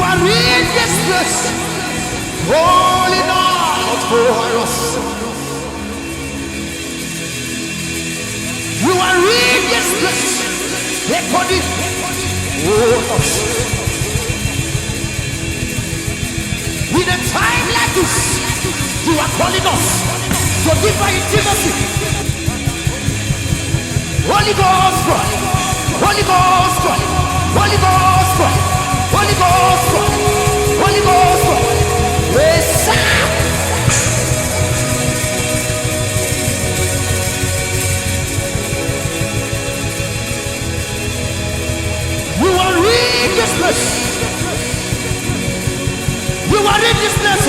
are in this place, calling out for us. You are in this place, recording for us. In a time like this, you are calling us to deeper intimacy. Holy Ghost, Holy Ghost, Holy Ghost, Holy Ghost, Holy Ghost, yes, you are in this place. You are in this place.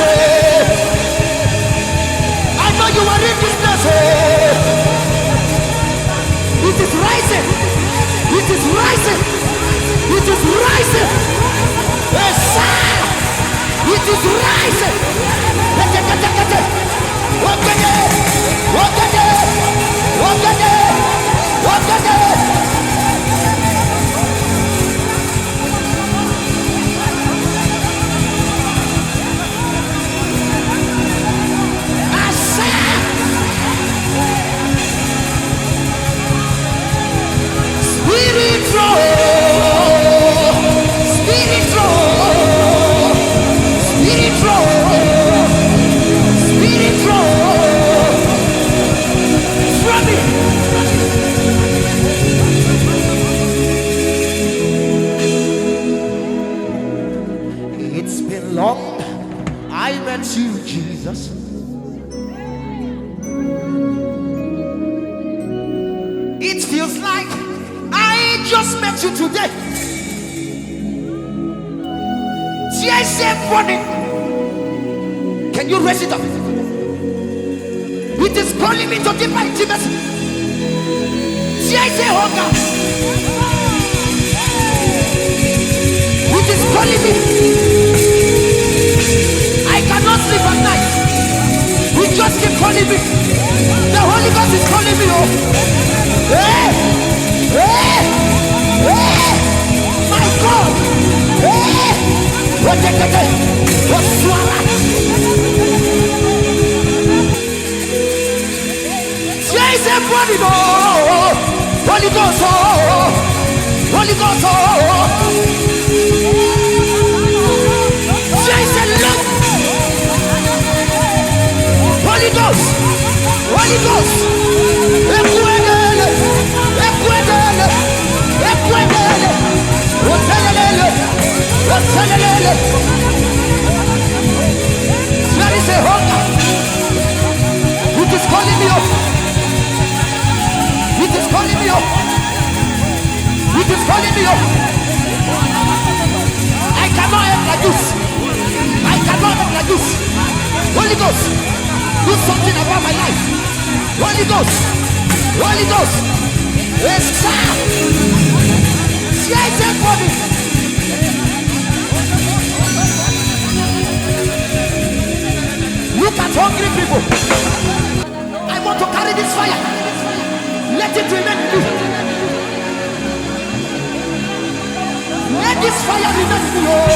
I know you are in this place. It is rising. It is rising. It is rising. Yes, it is rising. It's been long, I met you, Jesus. It feels like I just met you today. Tears are running. Can you raise it up? It is calling me to deeper intimacy. Tears are hunger. It is calling me. I cannot sleep at night. He just keep calling me. The Holy Ghost is calling me. Oh, hey, hey, hey, my God, hey, what the swallow? Chase everybody, oh, Holy Ghost, oh, Holy Ghost, oh. Holy Ghost, Holy Ghost, Ekwedele, Ekwedele, Ekwedele, Otelele, Otelele. There is a hunger. It is calling me up. It is calling me up. It is calling me up. I cannot act like this. I cannot act like this. Holy Ghost, do something about my life. Holy Ghost, Holy Ghost, yes, sir. Yes, everybody. Look at hungry people. I want to carry this fire. Let it remain in me. Let this fire remain in you.